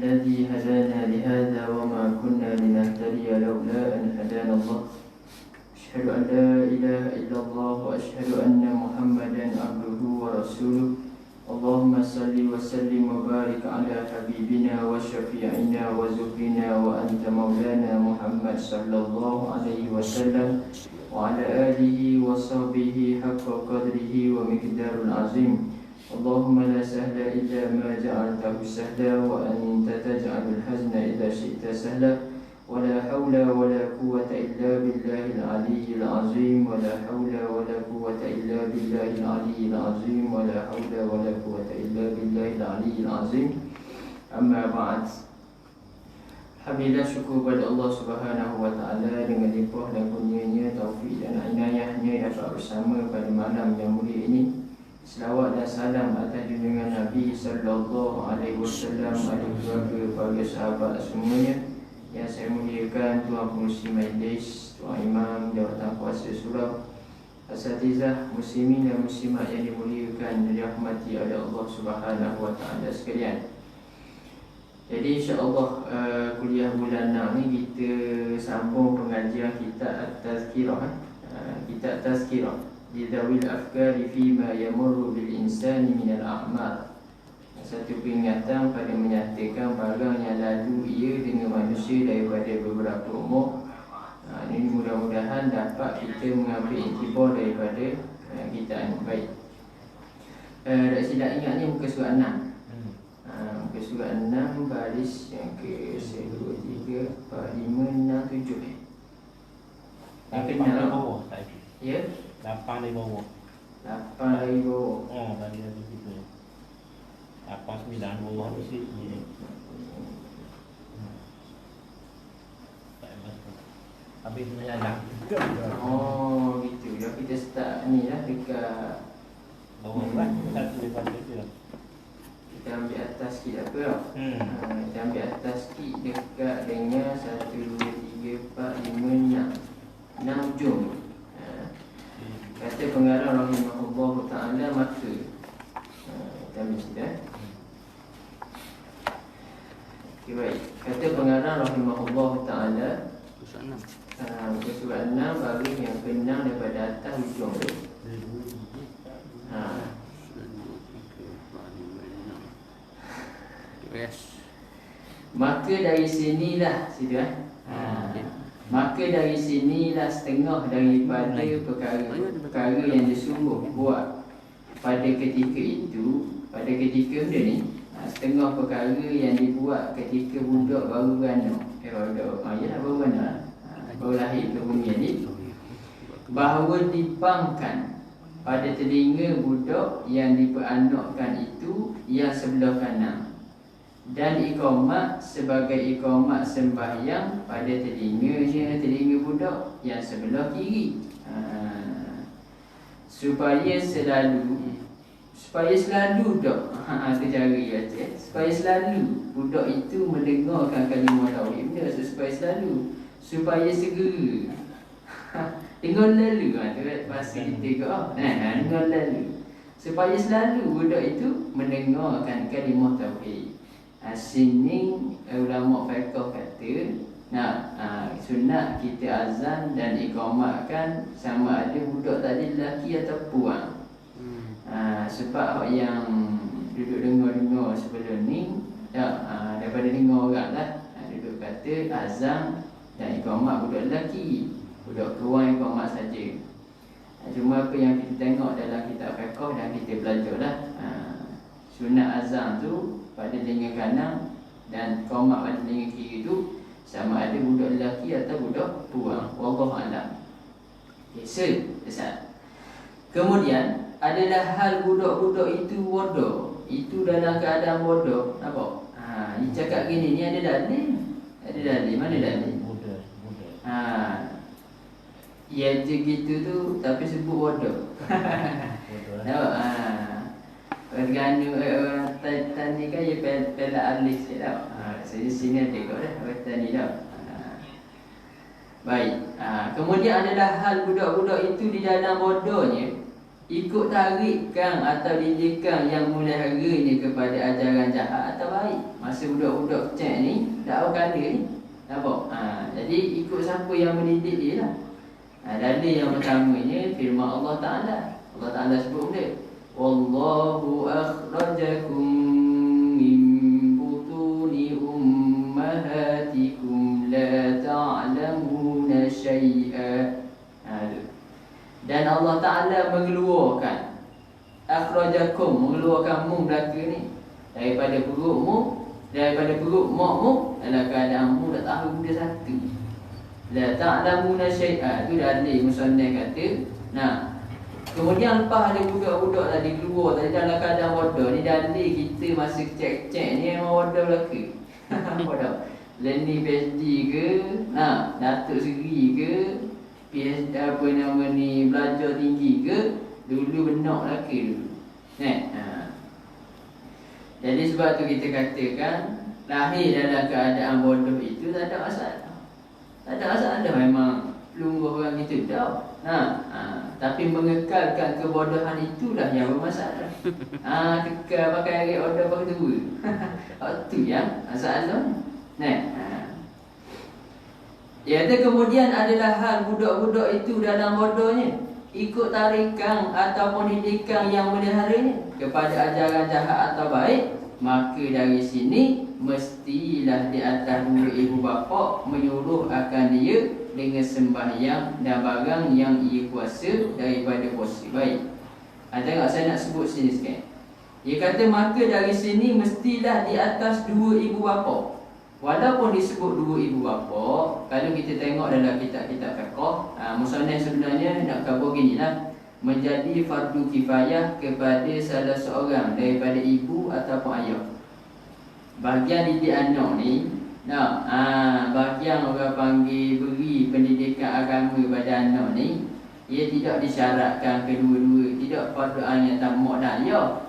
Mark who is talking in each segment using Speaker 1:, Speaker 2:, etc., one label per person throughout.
Speaker 1: الذي هدانا لهذا وما كنا لنهتدي لولا أن هدانا الله أشهد أن لا إله إلا الله وأشهد أن محمدا عبده ورسوله اللهم صل وسلم وبارك على حبيبنا وشفيعنا وزهرنا وأنت مولانا محمد صلى الله عليه وسلم وعلى آله وصحبه حق قدره ومقدار العظيم اللهم لا سهل إلا ما جعلته سهلا وأنت تجعل الحزن إذا شئت سهلا ولا حول ولا قوة إلا بالله العلي العظيم ولا حول ولا قوة إلا بالله العلي العظيم ولا حول ولا قوة إلا بالله العلي العظيم أما بعد. Alhamdulillah, syukur kepada Allah Subhanahu wa taala dengan limpah dan kurnianya, taufik dan inayahnya dapat bersama pada malam yang mulia ini. Selawat dan salam atas junjungan Nabi sallallahu alaihi wasallam, ahli keluarga, para sahabat semuanya yang saya muliakan, Tuan Pengurusi Majlis, Tuan Imam, Jawatan Kuasa Surau, asatizah, muslimin dan muslimat yang dimuliakan dan dirahmati oleh Allah Subhanahu wa taala sekalian. Jadi insya-Allah kuliah bulan 6 ni kita sambung pengajian kitab At-Tazkirah. Kitab Tazkirah Lidawil Afkari Fima Yamurru Bil Insani Minal A'mal. Satu peringatan pada menyatakan barang yang lalu ia dengan manusia daripada beberapa umur. Ini mudah-mudahan dapat kita mengambil iktibar daripada kita ini. Baik. Tak silap ingat ni muka surat 6. Muka surat 6 baris yang ke 1, 2, 3, 4, 5, 6, 7. Yang kena
Speaker 2: bawah tak ada.
Speaker 1: Ya?
Speaker 2: 8 dari bawah.
Speaker 1: 8 dari bawah.
Speaker 2: Oh, tadi ada gitu. 8, 9 bawah mesti ni. Tak ada. Habis nak jalan.
Speaker 1: Oh, gitu. Dah kita start ni lah dekat
Speaker 2: Bawah kan? Satu daripada tu lah.
Speaker 1: kita ambil atas sikit apa tau? Kita ambil atas sikit dekat dengan 1, 2, 3, 4, 5, 6 ujung. Kata pengarang rahimahullah ta'ala maka kita ambil sikit okay, baik. Kata pengarang rahimahullah ta'ala muka surat 6 baris yang ke-6 daripada atas ujung tu. Maka dari sinilah maka dari sinilah setengah daripada perkara yang disungguh buat pada ketika itu, pada ketika benda ni, setengah perkara yang dibuat ketika budak baru beranak, baru beranak, baru lahir ke bumi ni, bahawa dipangkan pada telinga budak yang diperanakkan itu yang sebelah kanan, dan iqamat sebagai iqamat sembahyang pada telinga budak yang sebelah kiri. Supaya selalu dak tu cara baca, supaya selalu budak itu mendengarkan kalimah tauhid. Benda supaya selalu, supaya segera dengar lalu tu bahasa kita ke dengar lalu, supaya selalu budak itu mendengarkan kalimah tauhid. Sini ulama fiqh kata sunat kita azan dan iqamatkan sama ada budak tadi lelaki atau puan. Sebab yang duduk dengar sebelum ni daripada dengar orang lah, duduk kata azan dan iqamat budak lelaki, budak puan iqamat saja. Cuma apa yang kita tengok dalam kitab fiqh dan kita belajar lah, sunat azan tu pada telinga kanan dan iqamat pada telinga kiri tu sama ada budak lelaki atau budak puan. Wallahu a'lam. Ustaz. Kemudian adalah hal budak-budak itu bodoh. Itu dalam keadaan bodoh. Nampak? Dia cakap gini, ni ada dalil. Ada dalil. Mana dalil?
Speaker 2: Bodoh.
Speaker 1: Ya je gitu tu tapi sebut bodoh. Nampak? Organu orang tani kan ya pelak alis je tau. Saya sini ada kau dah orang tani tau. Baik. Kemudian adalah hal budak-budak itu di dalam bodohnya ikut tarikkan atau didikan yang mulai ni kepada ajaran jahat atau baik. Masa budak-budak kecil ni dakwah kali ni nampak? Jadi ikut siapa yang mendidik dia lah. Dalil yang pertamanya firman Allah Ta'ala. Allah Ta'ala sebut dia, wallahu akhrajakum min butuni ummahatikum la ta'lamuna syai'a. Dan Allah Ta'ala mengeluarkan, akhrajakum, mengeluarkanmu belaka ni daripada perutmu, daripada perut makmu dalam keadaan mu tak tahu benda satu. La ta'lamuna syai'a, tu dalil musannaf kata. Nah, kemudian lepas ada budak-budak tadi keluar tadi dalam keadaan bodoh ni, dalil kita masa kecil-kecil ni memang bodoh belaka. Bodoh. Learning PhD ke, Datuk Seri ke, PhD apa nama ni, belajar tinggi ke, dulu benak belaka dulu. Jadi sebab tu kita katakan lahir dalam keadaan bodoh itu tak ada masalah. Tak ada masalah, memang lungguh orang itu dah. Tapi mengekalkan kebodohan itulah yang bermasalah. Kekal pakai air order pakai tua. Itu yang masalah. Kemudian adalah hal budak-budak itu dalam bodohnya ikut tarikan ataupun didikan yang meliharanya kepada ajaran jahat atau baik, maka dari sini mestilah di atas dua ibu bapa menyuruh akan dia dengan sembahyang dan barang yang ia kuasa daripada puasa baik. Tengok saya nak sebut sini sikit. Dia kata maka dari sini mestilah di atas dua ibu bapa. Walaupun disebut dua ibu bapa, kalau kita tengok dalam kitab-kitab fiqh, musannaf sebenarnya nak khabar ginilah, menjadi fardu kifayah kepada salah seorang daripada ibu ataupun ayah. Bahagian didik anak ni, bahagian orang panggil beri pendidikan agama pada anak ni, ia tidak disyaratkan kedua-dua, tidak fardu ain yang tamak dan ayah.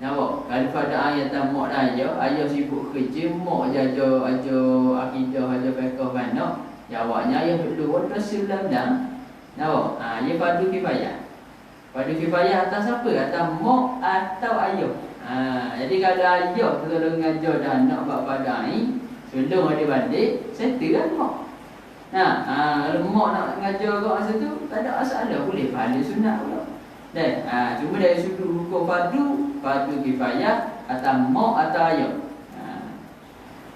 Speaker 1: Nampak? Kalau pada ayah tamak dan ayah sibuk kerja, mak ajar akidah, ajar fiqh anak, jawabnya ayah dulu dosa belang-belang. Nampak? Ia fardu kifayah. Fardu kifayah atas apa? Atas mak atau ayah. Jadi kalau ayah tolong ngajar dah anak buat pada ain, sebelum ada balik, settle kan mak. Kalau mak nak ngajar kat masa tu, tak ada masalah, boleh pahala sunat pula. Cuma dari sudut hukum fardu kifayah atas mak atau ayah.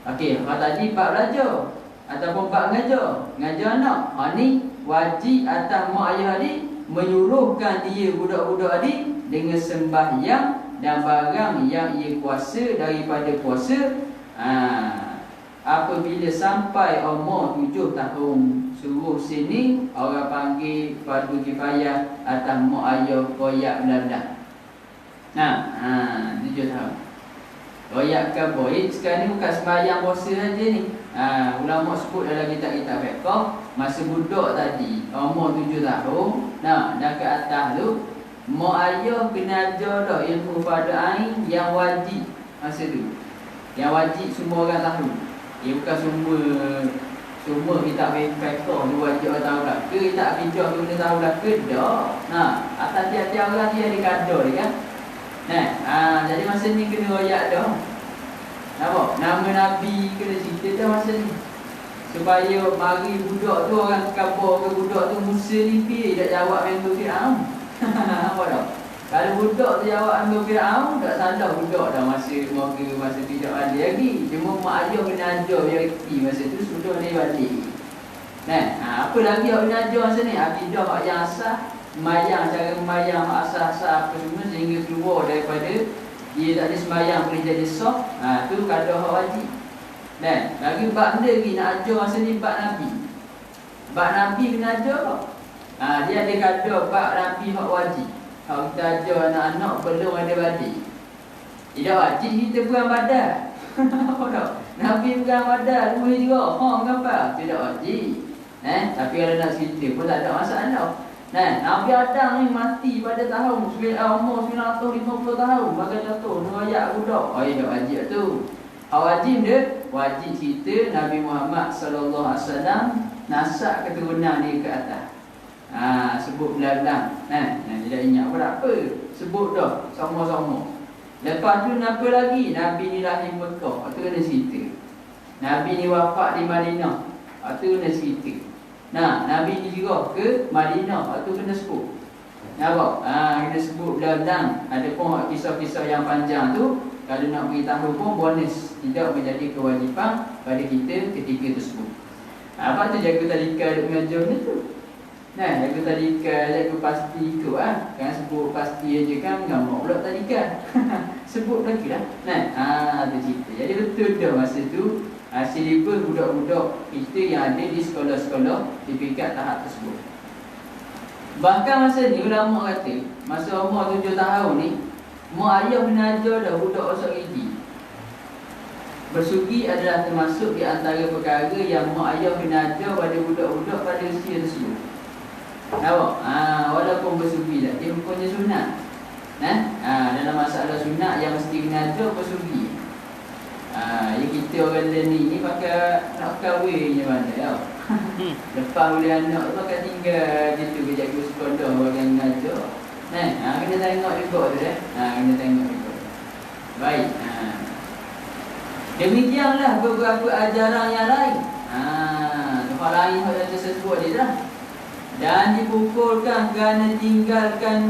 Speaker 1: Okey, kalau tadi bab belajar ataupun bab ngajar anak, ni wajib atas mak ayah ni menyuruhkan dia budak-budak ni dengan sembahyang dan barang yang ia kuasa daripada puasa. Apabila sampai umur 7 tahun, suruh sini orang panggil fardu kifayah atas mak ayah koyak belah-belah. 7 tahun. Koyak ke boy, sekarang ni bukan sembahyang puasa saja ni. Ulama sebut dalam kitab-kitab fiqh, masa budak tadi umur 7 tahun, dan ke atas tu, mak ayah kena ajar dah ilmu fardu ain yang wajib masa tu. Yang wajib semua orang tahu. Ia bukan semua kitab fiqh tu wajib orang tahu lah. Kitab akidah tu kena tahu lah ke dah. Atas tiap-tiap orang dia ada kadar dia kan. Jadi masa ni kena royak dah. Nampak? Nama Nabi kena cerita dah masa ni. Supaya mari budak tu orang kabar ke budak tu Musa ni pergi tak jawab yang tu Fir'aun. Nampak tak? Kalau budak tu jawab ambil Fir'aun, tak salah budak dah masa tidak ada lagi. Cuma mak ayah kena ajar dia reti masa tu sudah dia balik. Apa lagi yang kena ajar masa ni? Akidah yang asah, sembahyang, cara sembahyang asah-asah apa semua sehingga keluar daripada dia tak ada sembahyang boleh jadi sah. Tu kadar hak wajib. Lagi bab benda lagi nak ajar masa ni bab Nabi. Bab Nabi kena ajar tak? Dia ada kadar bab Nabi hak wajib. Kalau kita ajar anak-anak belum ada balik. Tidak wajib kita perang badan. Nabi perang badan boleh juga. Kenapa? Tidak wajib. Tapi kalau nak cerita pun tak ada masalah. Nabi Adam ni mati pada tahun umur 950 tahun. Bagi contoh, ayat budak. Tak wajib tu. Wajib dia, wajib cerita Nabi Muhammad sallallahu alaihi wasallam nasab keturunan dia ke atas. Sebut belang-belang. Dia ingat apa? Sebut dah sama-sama. Lepas tu apa lagi? Nabi ni lahir Mekah. Itu kena cerita. Nabi ni wafat di Madinah. Itu kena cerita. Nabi ni juga ke Madinah. Itu kena sebut. Nampak? Kena sebut belang-belang. Ada pun kisah-kisah yang panjang tu, kalau nak beritahu pun bonus, tidak menjadi kewajipan pada kita ketika tersebut. Apa tu jaga tadika duk mengajar ni tu? Jaga tadika, jaga pasti ikut kan sebut pasti aja kan mengamak pula tadika. Sebut lagi lah. Tu cerita. Jadi betul dah masa tu silibus budak-budak kita yang ada di sekolah-sekolah di peringkat tahap tersebut. Bahkan masa ni ulama kata, masa umur 7 tahun ni, mak ayah menajar dah budak masuk gigi. Bersugi adalah termasuk di antara perkara yang mak ayah menajar pada budak-budak pada usia tersebut. Nampak? Walaupun bersugi dah, dia hukumnya sunat. Dalam masalah sunat yang mesti kena ajar bersugi. Yang kita orang learning ni pakai nak kahwin je mana tau. Lepas boleh anak tu pakai tinggal gitu kerja ke sekolah orang ngajar. Kena tengok juga tu kena tengok juga. Baik. Demikianlah beberapa ajaran yang lain. Tempat lain yang saya sebut dia dah. Dan dipukulkan kerana tinggalkan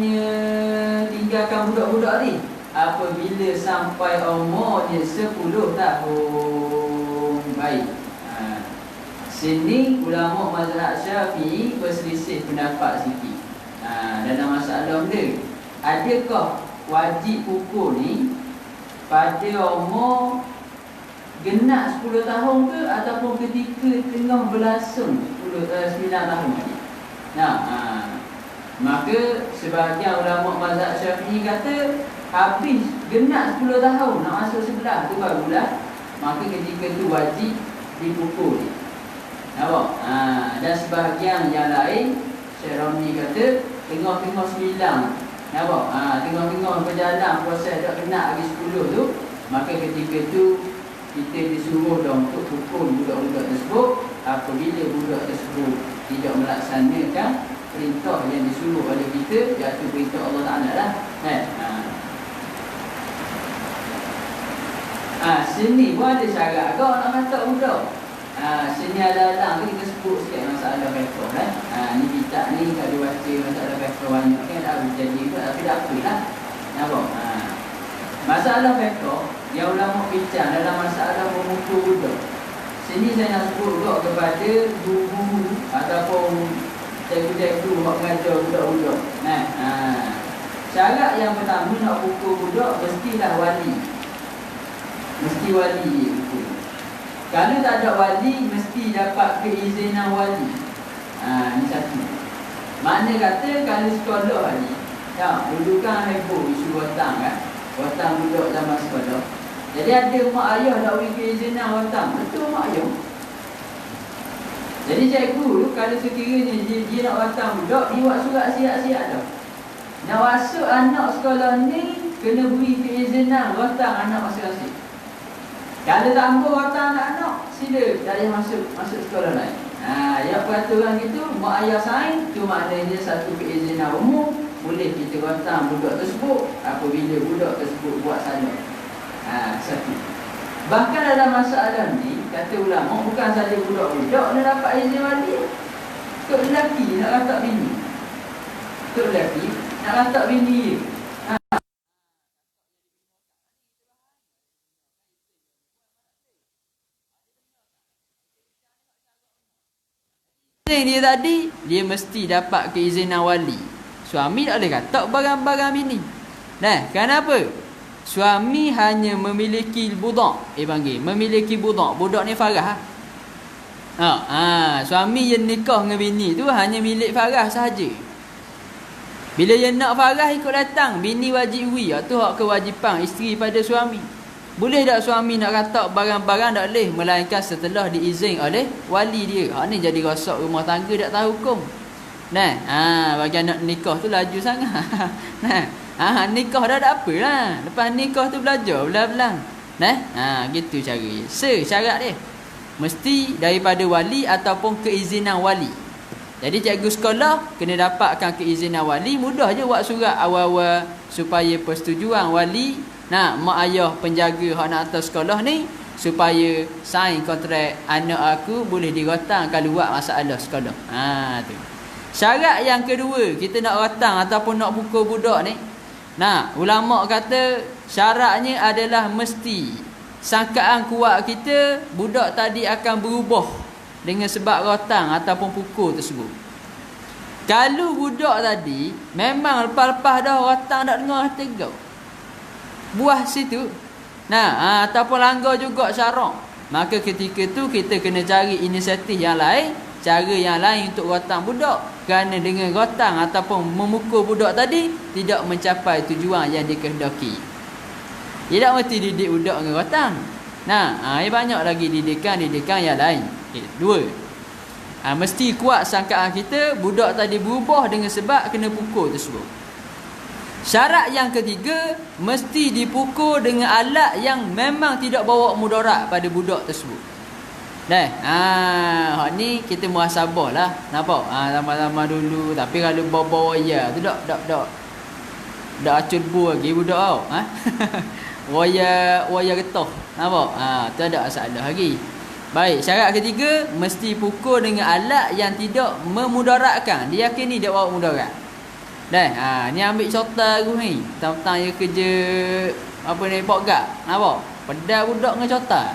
Speaker 1: budak-budak ni apabila sampai umurnya 10 tahun. Baik. Sini ulama mazhab Syafi'i berselisih pendapat sikit. Dalam masalah dia, adakah wajib pukul ni pada umur genap 10 tahun ke ataupun ketika tengah berlangsung 9 tahun lagi? Maka sebahagian ulama mazhab Syafi'i kata habis genap 10 tahun nak masuk 11 tu barulah, maka ketika tu wajib dipukul. Nampak? Dan sebahagian yang lain Syekh Ramli kata tengah-tengah 9. Nampak? Tengah-tengah berjalan proses dah kena lagi 10 tu, maka ketika tu kita disuruh dah untuk pukul budak-budak tersebut apabila budak tersebut tidak melaksanakan perintah yang disuruh oleh kita, iaitu perintah Allah Ta'ala lah. Sini pun ada syarat kau nak kata budak. Sini ada kita sebut sikit masalah fiqh ni kitab ni kalau baca masalah fiqh banyak kan dah jadi pun, tapi tak apalah. Nampak? Masalah fiqh yang ulama bincang dalam masalah memukul budak. Sini saya nak sebut juga kepada guru ataupun cikgu-cikgu yang mengajar budak-budak. Syarat yang pertama nak pukul budak mestilah wali. Mesti wali pukul. Kalau tak ada wali, mesti dapat keizinan wali. Ni satu. Makna kata kalau sekolah ni, dulu kan heboh isu watang kan. Watang budak zaman sekolah. Jadi ada mak ayah nak beri keizinan watang. Betul mak ayah. Jadi cikgu tu kalau sekiranya dia nak watang budak, dia buat surat siap-siap dah. Nak masuk anak sekolah ni, kena beri keizinan watang anak masing-masing. Kalau tak ambil watang anak-anak, sila dah masuk sekolah lain. Yang peraturan gitu, mak ayah sign, tu maknanya satu keizinan umum, boleh kita watang budak tersebut apabila budak tersebut buat salah. Satu. Bahkan dalam masalah ni, kata ulama, bukan saja budak-budak nak dapat izin wali. Tok lelaki nak ratak bini. Tok lelaki nak ratak bini dia. Dia tadi, dia mesti dapat keizinan wali. Suami tak boleh katak barang-barang bini. Kenapa? Suami hanya memiliki budak. Memiliki budak. Budak ni farah. Suami yang nikah dengan bini tu hanya milik farah sahaja. Bila yang nak farah ikut datang, bini wajib wi. Itu hak kewajipan isteri pada suami. Boleh tak suami nak katak barang-barang? Tak boleh, melainkan setelah diizin oleh wali dia. Ni jadi rosak rumah tangga, tak tahu hukum. Bagi anak nikah tu laju sangat. Nikah dah ada apa lah. Lepas nikah tu belajar belang-belang. Gitu caranya. Syarat dia mesti daripada wali ataupun keizinan wali.
Speaker 3: Jadi cikgu sekolah kena dapatkan keizinan wali. Mudah je buat surat awal-awal supaya persetujuan wali, mak ayah penjaga hak nak hantar sekolah ni, supaya sign kontrak anak aku boleh dirotang kalau buat masalah sekolah. Tu. Syarat yang kedua, kita nak rotang ataupun nak pukul budak ni. Ulama kata syaratnya adalah mesti sangkaan kuat kita budak tadi akan berubah dengan sebab rotang ataupun pukul tersebut. Kalau budak tadi memang lepas-lepas dah rotang tak dengar tegak, buah situ, ataupun langgar juga syarak, maka ketika tu kita kena cari inisiatif yang lain, cara yang lain untuk rotang budak. Kerana dengan rotang ataupun memukul budak tadi tidak mencapai tujuan yang dikehendaki. Tidak mesti didik budak dengan rotang. Banyak lagi didikan yang lain. Dua, mesti kuat sangkaan kita budak tadi berubah dengan sebab kena pukul tersebut. Syarat yang ketiga, mesti dipukul dengan alat yang memang tidak bawa mudarat pada budak tersebut. Hak ni kita muhasabah lah. Nampak? Sama-sama dulu. Tapi kalau bawa waya tu dak acul bu lagi budak tau. Waya getah. Nampak? Tu ada masalah lagi. Baik, syarat ketiga, mesti pukul dengan alat yang tidak memudaratkan. Dia yakini dia bawa mudarat. Ni ambil contoh aku ni. Tentang dia kerja apa ni, pokgak. Nampak? Pedal budak dengan contoh.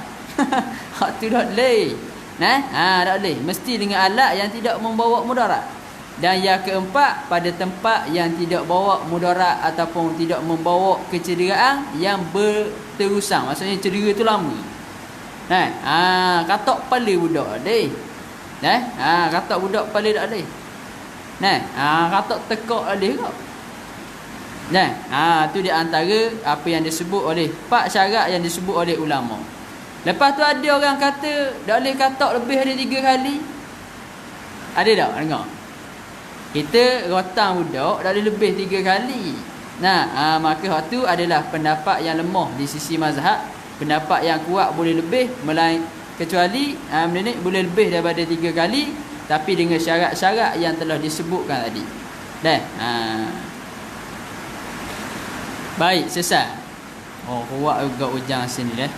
Speaker 3: Hak tu tak boleh. Tak boleh. Mesti dengan alat yang tidak membawa mudarat. Dan yang keempat, pada tempat yang tidak bawa mudarat ataupun tidak membawa kecederaan yang berterusan. Maksudnya cedera tu lama. Katak kepala budak deh. Katak budak kepala tak boleh. Katak tekak boleh kok. Tu di antara apa yang disebut oleh 4 syarat yang disebut oleh ulama. Lepas tu ada orang kata tak boleh katak lebih dari 3 kali. Ada tak dengar? Kita rotang budak tak boleh lebih 3 kali. Maka hak tu adalah pendapat yang lemah di sisi mazhab. Pendapat yang kuat boleh lebih, kecuali boleh lebih daripada 3 kali, tapi dengan syarat-syarat yang telah disebutkan tadi. Baik, selesai. Kuat juga ujang sini dah.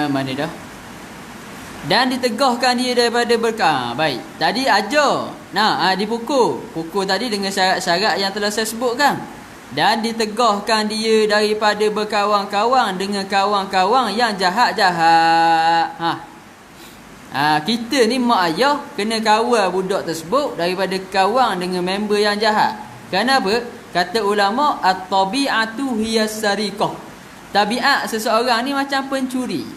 Speaker 3: Mana dah? Dan ditegahkan dia daripada berkah. Baik, tadi ajar dipukul. Pukul tadi dengan syarat-syarat yang telah saya sebutkan. Dan ditegahkan dia daripada berkawan-kawan dengan kawan-kawan yang jahat-jahat. Kita ni mak ayah kena kawal budak tersebut daripada kawan dengan member yang jahat. Kenapa? Kata ulama, at-tabi'atu hiyas sariqah. Tabiat seseorang ni macam pencuri.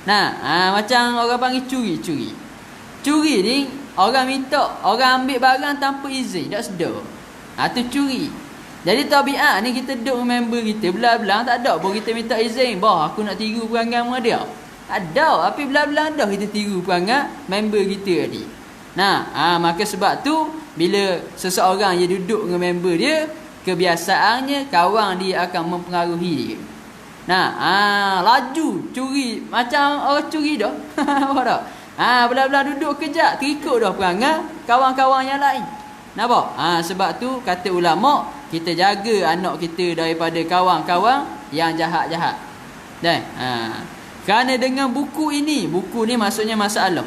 Speaker 3: Macam orang panggil curi. Curi ni orang minta, orang ambil barang tanpa izin, tak sedar. Tu curi. Jadi tabiat ni kita duduk dengan member kita, belah-belah tak ada pun kita minta izin, aku nak tiru perangai dengan dia. Ada, tapi belah-belah dah kita tiru perangai member kita tadi. Maka sebab tu bila seseorang yang duduk dengan member dia, kebiasaannya kawan dia akan mempengaruhi dia. Laju curi macam orang curi dah. Apa dah? Belah-belah duduk kejap terikut dah perangai kawan-kawan yang lain. Nampak? Sebab tu kata ulama, kita jaga anak kita daripada kawan-kawan yang jahat-jahat. Kerana dengan buku ni maksudnya masalah.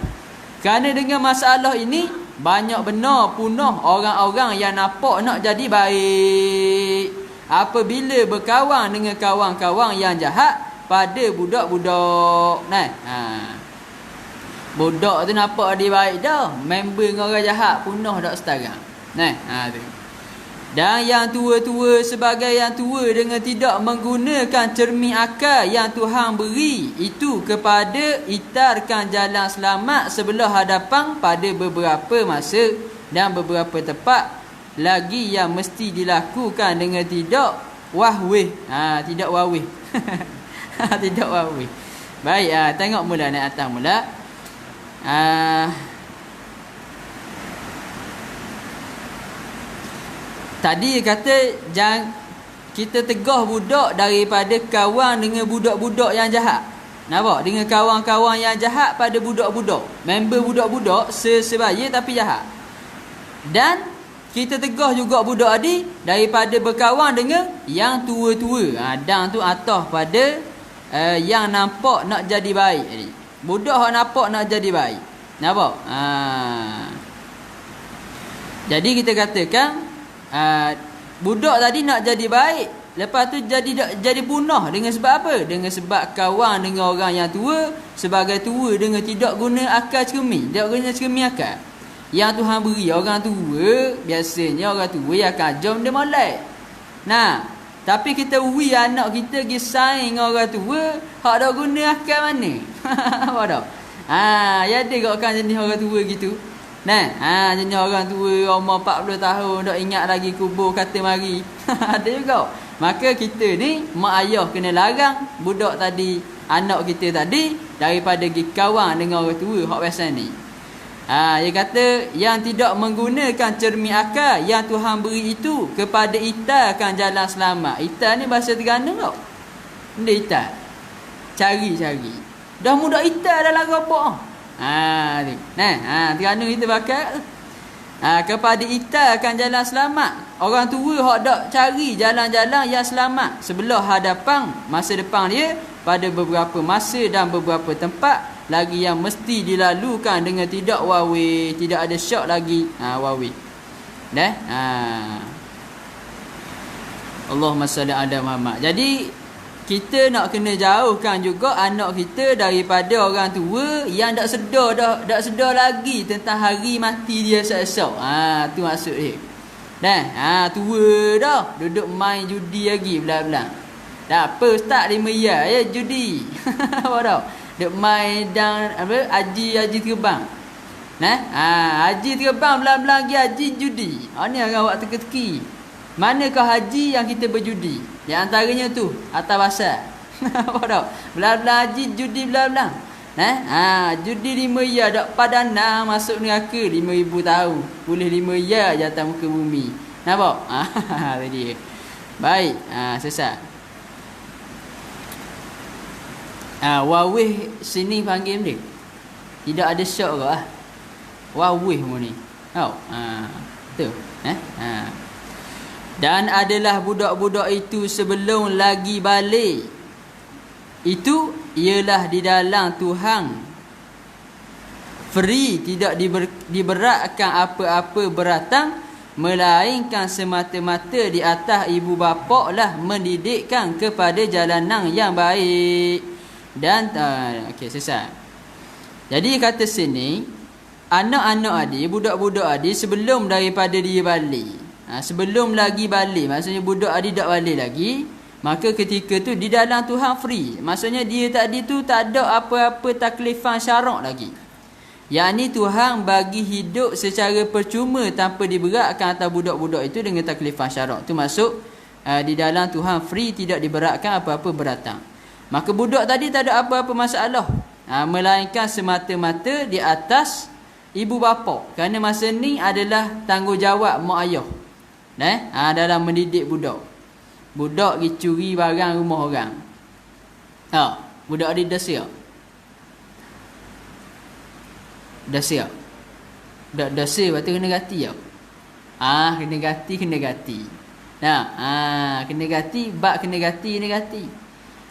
Speaker 3: Kerana dengan masalah ini banyak benar punah orang-orang yang nampak nak jadi baik apabila berkawan dengan kawan-kawan yang jahat pada budak-budak. Budak tu nampak dia baik dah, member dengan orang jahat punah dak setara. Dan yang tua-tua sebagai yang tua dengan tidak menggunakan cermin akal yang Tuhan beri itu kepada itarkan jalan selamat sebelah hadapan pada beberapa masa dan beberapa tempat lagi yang mesti dilakukan dengan tidak wahwih. Tidak wahwih. Tidak wahwih. Baik, tengok mula naik atas mula. Tadi kata jangan kita tegah budak daripada kawan dengan budak-budak yang jahat. Nampak? Dengan kawan-kawan yang jahat pada budak-budak. Member budak-budak sebaya tapi jahat. Dan kita tegah juga budak tadi daripada berkawan dengan yang tua-tua. Dan tu atas pada yang nampak nak jadi baik tadi. Budak hak nampak nak jadi baik. Nampak? Jadi kita katakan budak tadi nak jadi baik, lepas tu jadi punah dengan sebab apa? Dengan sebab kawan dengan orang yang tua, sebagai tua dengan tidak guna akal cermin, tidak guna cermin akal. Yang Tuhan beri orang tua, biasanya orang tua yang akan jom dia molek. Nah, tapi kita ui anak kita pergi saing dengan orang tua, hak dah guna akal mana? Apa dah? Ya ada kau kan jenis orang tua gitu. Nah, jenis orang tua umur 40 tahun dak ingat lagi kubur kata mari. Ada juga. Maka kita ni mak ayah kena larang budak tadi, anak kita tadi daripada pergi kawan dengan orang tua hak biasa ni. Dia kata yang tidak menggunakan cermin akal yang Tuhan beri itu kepada ita akan jalan selamat. Ita ni bahasa Terengganu tau. Benda ita. Cari. Dah mudah ita dalam robok. Terengganu kita bakal kepada ita akan jalan selamat. Orang tua hak dak cari jalan-jalan yang selamat sebelah hadapan masa depan dia pada beberapa masa dan beberapa tempat lagi yang mesti dilalukan dengan tidak wawe, tidak ada syak lagi wawe. Allahumma salli ala Muhammad. Jadi kita nak kena jauhkan juga anak kita daripada orang tua yang tak sedar lagi tentang hari mati dia esok. Tu maksud dia. Tua dah duduk main judi lagi belah-belah. Tak apa ustaz 5 ya judi. Apa dah? Duk main dan haji terbang. Haji terbang belah-belah lagi haji judi. Ni orang awak teka-teki. Manakah haji yang kita berjudi? Yang antaranya tu atas pasal. Apa dah? Belah-belah haji judi belah-belah. Judi 5 ya dak padana masuk neraka 5,000 tahun. Boleh 5 ya je atas muka bumi. Nampak? Tadi. Baik, sesat. Wawih sini panggil dia. Tidak ada syak ke wawih mu ni. Tu. Dan adalah budak-budak itu sebelum lagi balik. Itu ialah di dalam Tuhan free, tidak diberatkan apa-apa beratang, melainkan semata-mata di atas ibu bapa lah mendidikkan kepada jalanan yang baik. Dan okey, selesai. Jadi kata sini, anak-anak adik, budak-budak adik sebelum daripada dia balik, sebelum lagi balik, maksudnya budak adik tak balik lagi, maka ketika tu di dalam Tuhan free. Maksudnya dia tadi tu tak ada apa-apa taklifan syarak lagi. Yakni Tuhan bagi hidup secara percuma tanpa diberatkan atas budak-budak itu dengan taklifan syarak. Tu masuk di dalam Tuhan free, tidak diberatkan apa-apa beratang. Maka budak tadi tak ada apa-apa masalah, melainkan semata-mata di atas ibu bapa. Kerana masa ni adalah tanggungjawab mak ayah dalam mendidik budak. Budak pergi curi barang rumah orang. Budak dia dah siap. Dah siap, lepas tu kena gati tau. Kena gati. Kena gati, bak kena gati.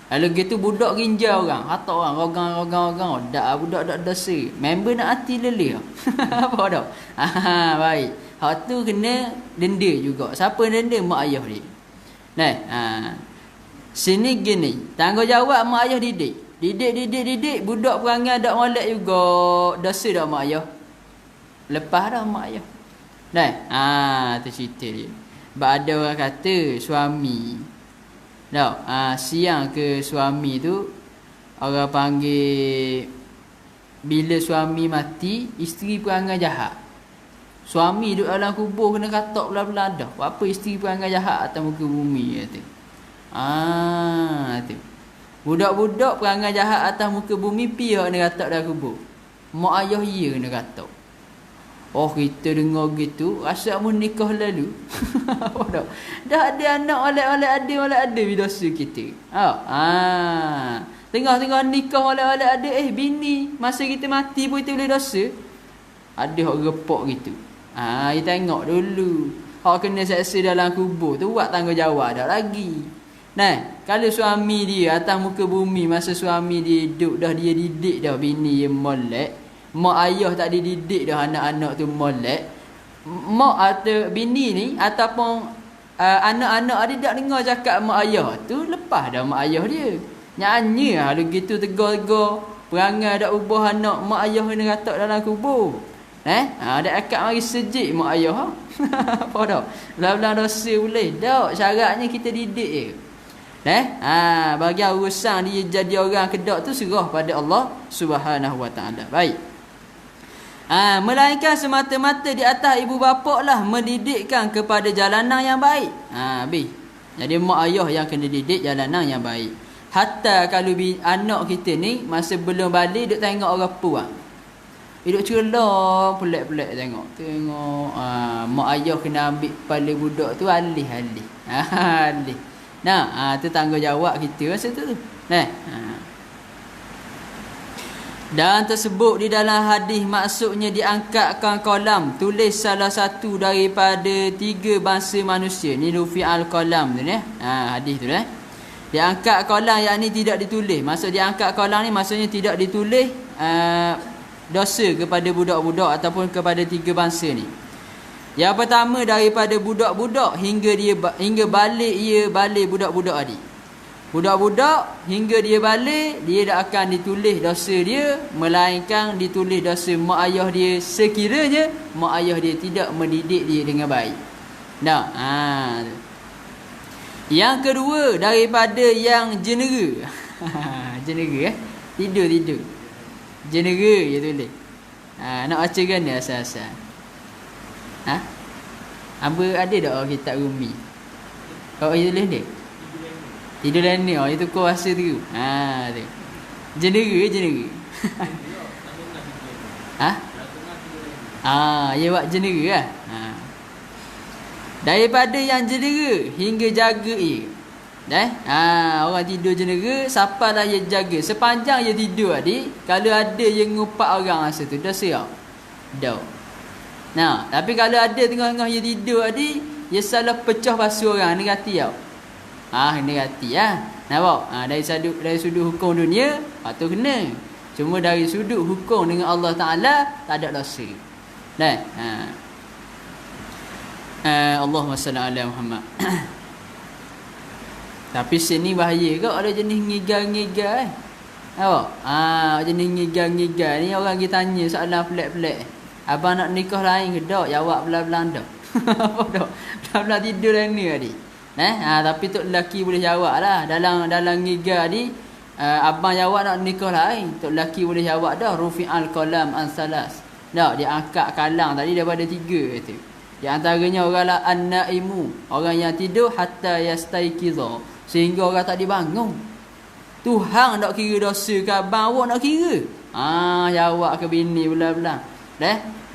Speaker 3: Lalu gitu budak ginjal orang, kata orang, dak budak dak dosa. Member nak hati lelih. Apa dak? Baik. Hak tu kena denda juga. Siapa denda? Mak ayah dia. Sini gini, tanggungjawab mak ayah didik. Didik budak perangai dak molek juga. Dosa dak mak ayah? Lepas dah mak ayah. Tu cerita dia. Ada orang kata suami siang ke suami tu orang panggil, bila suami mati isteri perangai jahat. Suami duduk dalam kubur kena katak belah-belah dah. Apa isteri perangai jahat atas muka bumi kata. Tu. Budak-budak perangai jahat atas muka bumi pihak kena katak dalam kubur. Mak ayah ia kena katak. Kita dengar gitu, rasa mu nikah lalu. Dah ada anak oleh ada dosa kita. Tengah-tengah nikah oleh-oleh ada bini masa kita mati pun kita boleh dosa. Ada hak repok gitu. Kita tengok dulu. Hak kena seksa dalam kubur tu buat tanggungjawab dah lagi. Nah, kalau suami dia atas muka bumi masa suami dia hidup dah dia didik dah bini dia molek, mak ayah tak dididik dah anak-anak tu molek. Mak atau bini ni ataupun anak-anak dia tak dengar cakap mak ayah tu, lepas dah mak ayah dia. Nyanyi lah gitu tegur-tegur, perangai dak ubah anak mak ayah kena katak dalam kubur. Dak akak mari sejik mak ayah. Apa dah? Belah-belah dosa boleh. Tak, syaratnya kita didik je. Bagian urusan dia jadi orang kedak tu serah pada Allah Subhanahu Wa Taala. Baik. Melainkan semata-mata di atas ibu bapa lah mendidikkan kepada jalanan yang baik. Jadi mak ayah yang kena didik jalanan yang baik. Hatta kalau anak kita ni masa belum balik duk tengok orang puang. Duk celah pelik-pelik tengok. Mak ayah kena ambil kepala budak tu alih-alih. Alih. Tu tanggungjawab kita masa tu. Dan tersebut di dalam hadis maksudnya diangkatkan kolam tulis salah satu daripada 3 bangsa manusia. Ni rufi'al kolam tu hadis tu Diangkat kolam yakni tidak ditulis. Maksud diangkat kolam ni maksudnya tidak ditulis dosa kepada budak-budak ataupun kepada 3 bangsa ni. Yang pertama daripada budak-budak hingga balik budak-budak tadi. Budak-budak hingga dia balik, dia tak akan ditulis dosa dia, melainkan ditulis dosa mak ayah dia sekiranya mak ayah dia tidak mendidik dia dengan baik. Yang kedua daripada yang jenera. Jenera tidur. Jenera je tulis. Nak baca kan ni asal-asal. Apa ada tak orang kitab Rumi? Kau tulis dia? Tidur lain ni, itu kuasa tu. Tu. Jenera. Dia buat jenera lah. Daripada yang jenera hingga jaga ia. Orang tidur jenera, siapalah yang jaga. Sepanjang dia tidur tadi, kalau ada yang ngupak orang masa tu, dah siap. Dah. Tapi kalau ada tengah-tengah dia tidur tadi, dia salah pecah basuh orang, negati tau. Negati nampak? Dari sudut hukum dunia, tu kena. Cuma dari sudut hukum dengan Allah Ta'ala, tak ada dosa. Allahumma salli ala Muhammad. Tapi sini bahaya ke ada jenis ngigal-ngigal nampak? Jenis ngigal-ngigal ni orang kita tanya soalan pelik-pelik. Abang nak nikah lain ke tak? Jawab belah-belah dak. Apa dak? Belah-belah tidur lain ni tadi. Tapi tok lelaki boleh jawab lah. Dalam ngigal ni abang jawab nak nikah lain, tok lelaki boleh jawab dah rufi'al qalam an salas. Dak, dia angkat kalang tadi daripada 3 kata. Di antaranya orang la an-naimu, orang yang tidur hatta yastaiqiza, sehingga orang tak dibangun. Tuhan tak kira dosa ke abang awak nak kira. Jawab ke bini belah-belah.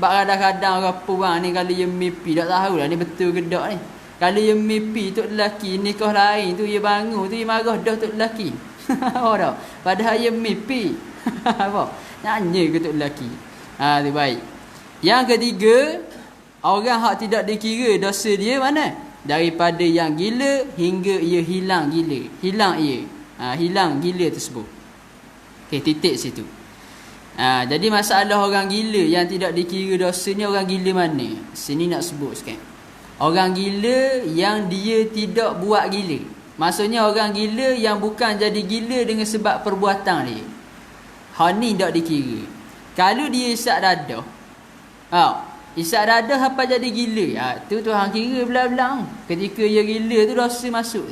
Speaker 3: Bak kadang-kadang orang puang ni kalau dia mimpi tak tahulah ni betul ke tak ni. Kalau dia mimpi tok lelaki nikah lain tu dia bangun tu dia marah dah tok lelaki. Dah. Padahal dia mimpi. Apa? Nanya ke tok lelaki. Tu baik. Yang ketiga, orang hak tidak dikira dosa dia mana? Daripada yang gila hingga ia hilang gila. Hilang ia. Hilang gila tersebut. Titik situ. Jadi masalah orang gila yang tidak dikira dosa ni, orang gila mana? Sini nak sebut sikit. Orang gila yang dia tidak buat gila. Maksudnya orang gila yang bukan jadi gila dengan sebab perbuatan dia. Hal ni tak dikira. Kalau dia isap dadah, isap dadah apa jadi gila? Tu Tuhan kira belah-belah. Ketika dia gila tu dosa masuk.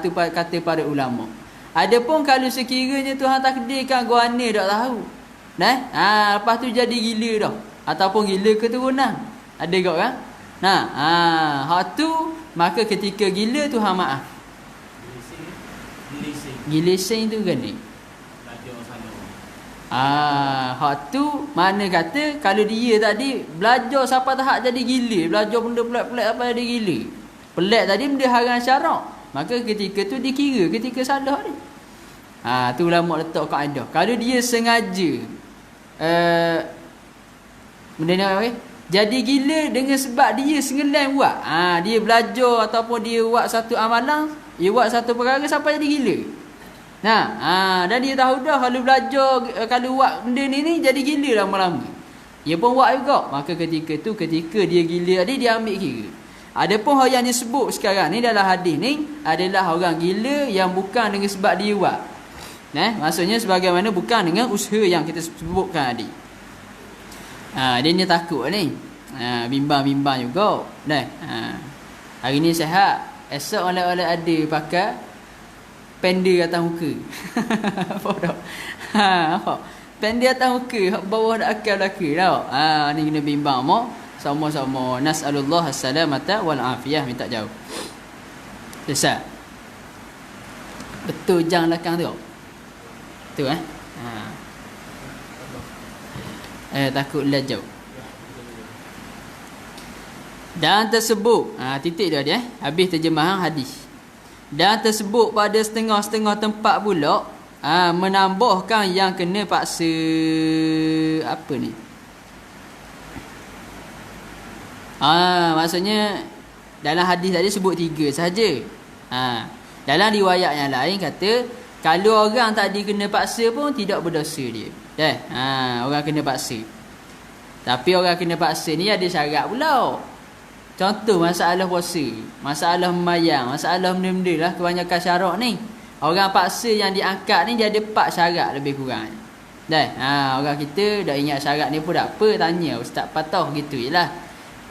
Speaker 3: Tu kata para ulama. Adapun kalau sekiranya Tuhan takdirkan guana tak tahu. Lepas tu jadi gila dah. Ataupun gila keturunan. Ada tak kan? Hak tu maka ketika gila Tuhan maaf. Gilising tu kan ni. Hak tu mana kata kalau dia tadi belajar siapa tahap jadi gila, belajar benda pelik-pelik apa jadi gila. Pelik tadi benda haram syarak. Maka ketika tu dikira ketika salah ni. Tu ulama letak kaedah. Kalau dia sengaja benda ni apa? Jadi gila dengan sebab dia sengelan buat. Dia belajar ataupun dia buat satu amalan, dia buat satu perkara sampai jadi gila. Dan dia tahu dah kalau belajar, kalau buat benda ni jadi gila lama-lama. Dia pun buat juga. Maka ketika dia gila tadi, dia ambil kira. Adapun orang yang disebut sekarang ni dalam hadis ni adalah orang gila yang bukan dengan sebab dia buat. Maksudnya sebagaimana bukan dengan usaha yang kita sebutkan tadi. Dia ni takut ni. Bimbang-bimbang juga. Hari ni sihat. Esok oleh-oleh ada pakai pendek atas muka. Apa tak? Apa? Pendek atas muka, bawah dak akal belaka tau. Ni kena bimbang mo. Sama-sama. Nas'alullah as-salamata wal afiyah, minta jauh. Selesai. Betul jang belakang tu. Tu takut lajau. Dan tersebut titik dia habis terjemahan hadis. Dan tersebut pada setengah-setengah tempat pula menambahkan yang kena paksa apa ni? Maksudnya dalam hadis tadi sebut 3 saja. Dalam riwayat yang lain kata kalau orang tadi kena paksa pun tidak berdosa dia. Orang kena paksa. Tapi orang kena paksa ni ada syarat pula. Contoh masalah puasa, masalah membayang, masalah benda-benda lah kebanyakan syarat ni. Orang paksa yang diangkat ni dia ada 4 syarat lebih kurang. Orang kita dah ingat syarat ni pun tak apa, tanya Ustaz Patah gitu jelah.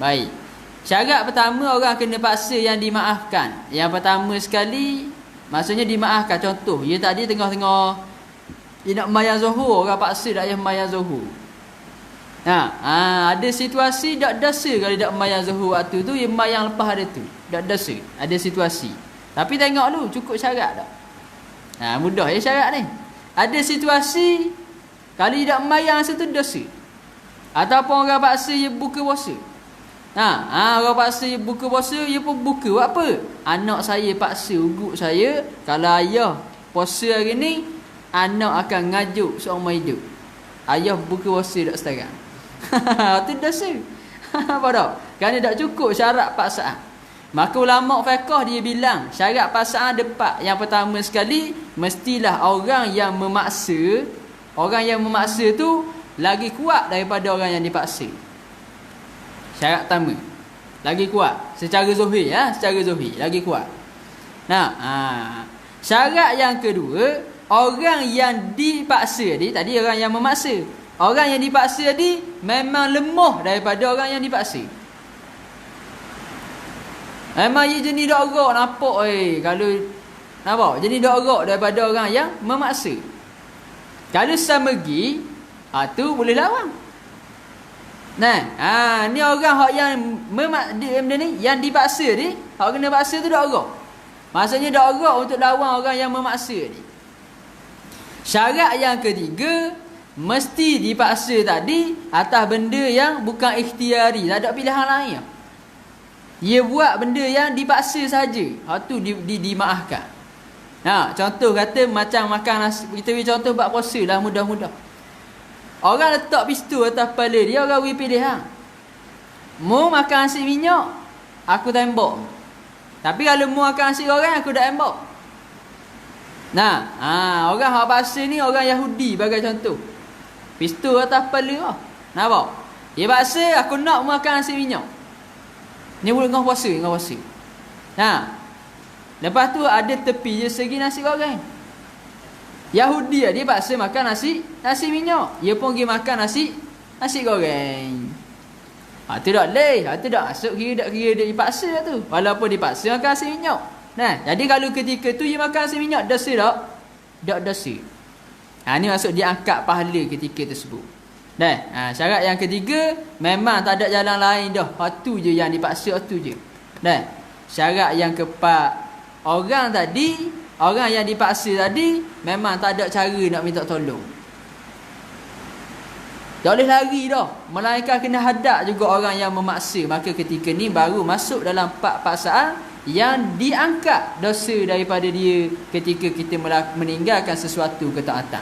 Speaker 3: Baik. Syarat pertama orang kena paksa yang dimaafkan. Yang pertama sekali maksudnya dimaafkan. Contoh, dia tadi tengah-tengah dia nak membayang zuhur, orang paksa tak payah membayang zuhur. Ada situasi tak dosa kalau tak membayang zuhur waktu tu, dia membayang lepas ada tu. Tak dosa. Ada situasi. Tapi tengok dulu cukup syarat tak? Mudah syarat ni. Ada situasi kalau dia tak membayang masa tu dosa. Ataupun orang paksa dia buka puasa. Orang paksa dia buka puasa, dia pun buka buat apa? Anak saya paksa ugut saya, kalau ayah puasa hari ni, anak akan ngajuk seumur hidup. Ayah buka puasa tak sekarang. Itu dosa. Apa tak? Kerana tak cukup syarat paksaan. Maka ulama fiqh dia bilang syarat paksaan ada 4. Yang pertama sekali, mestilah orang yang memaksa, orang yang memaksa tu lagi kuat daripada orang yang dipaksa. Syarat pertama lagi kuat secara zahir, secara zahir lagi kuat. Syarat yang kedua, orang yang dipaksa tadi orang yang memaksa. Orang yang dipaksa tadi memang lemah daripada orang yang dipaksa. Memang dia jenis dak gerak nampak kalau nampak jenis dak gerak daripada orang yang memaksa. Kalau samegi tu boleh lawan. Ni orang hak yang benda ni yang dipaksa ni, hak kena paksa tu dak gerak. Maksudnya dak gerak untuk lawan orang yang memaksa ni. Syarat yang ketiga, mesti dipaksa tadi atas benda yang bukan ikhtiari, tak ada pilihan lain. Dia buat benda yang dipaksa saja. Tu dimaafkan. Contoh kata macam makan nasi, kita beri contoh bab puasa lah mudah-mudah. Orang letak pistol atas kepala dia, orang beri pilihan. Mu makan nasi minyak, aku tembak. Tapi kalau mu makan nasi goreng, aku tak tembak. Orang hak paksa ni orang Yahudi bagi contoh. Pistol atas kepala lah. Nampak? Dia paksa aku nak makan nasi minyak. Ni boleh dengan puasa, lepas tu ada tepi je segi nasi goreng. Yahudi dia paksa makan nasi minyak. Dia pun pergi makan nasi goreng. Tu tak leh. Tu tak masuk kira dia dipaksa tu. Walaupun dipaksa makan nasi minyak. Jadi kalau ketika tu dia makan nasi minyak, dosa tak? Tak dosa. Ni maksud dia angkat pahala ketika tersebut. Syarat yang ketiga, memang tak ada jalan lain dah. Tu je yang dipaksa, tu je. Syarat yang keempat, orang yang dipaksa tadi memang tak ada cara nak minta tolong. Tak boleh lari dah. Melainkan kena hadap juga orang yang memaksa. Maka ketika ni baru masuk dalam 4 paksaan yang diangkat dosa daripada dia ketika kita meninggalkan sesuatu ketaatan.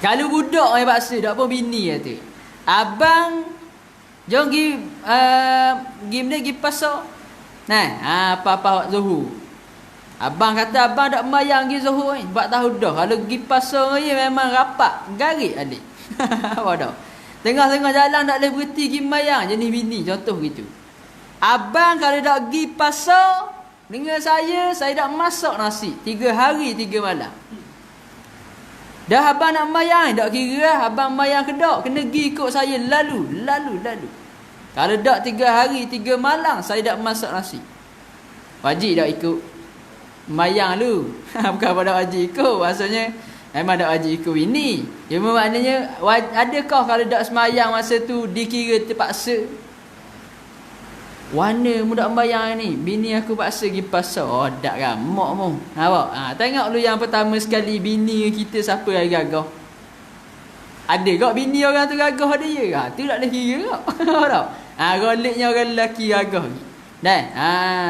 Speaker 3: Kalau budak yang paksa, tak apa bini kata, abang jom pergi pasar. Nah, apa-apa Zuhur. Abang kata abang tak mayang pergi Zuhur ni. Sebab tahu dah kalau pergi pasar ni memang rapat, garik alik. Apa dah. Tengah-tengah jalan tak boleh berhenti pergi mayang, jenis bini contoh gitu. Abang kalau tak pergi pasar dengan saya tak masak nasi 3 hari 3 malam. Dah abang nak mayang, tak kira lah abang mayang ke tak, kena pergi ikut saya lalu. Kalau tak 3 hari 3 malam saya tak masak nasi. Wajib tak ikut mayang lu. Bukan pada wajib ikut, maksudnya memang tak wajib ikut ini. Cuma maknanya adakah kalau tak semayang masa tu dikira terpaksa? Warna mudak sembahyang ni, bini aku paksa pergi pasar. Oh, tak ramak mu. Nampak? Tengok lu yang pertama sekali bini kita siapa yang gagah. Ada kok bini orang tu gagah dia. Tu tak boleh kira kok. Tahu? Goliknya orang lelaki gagah. Dan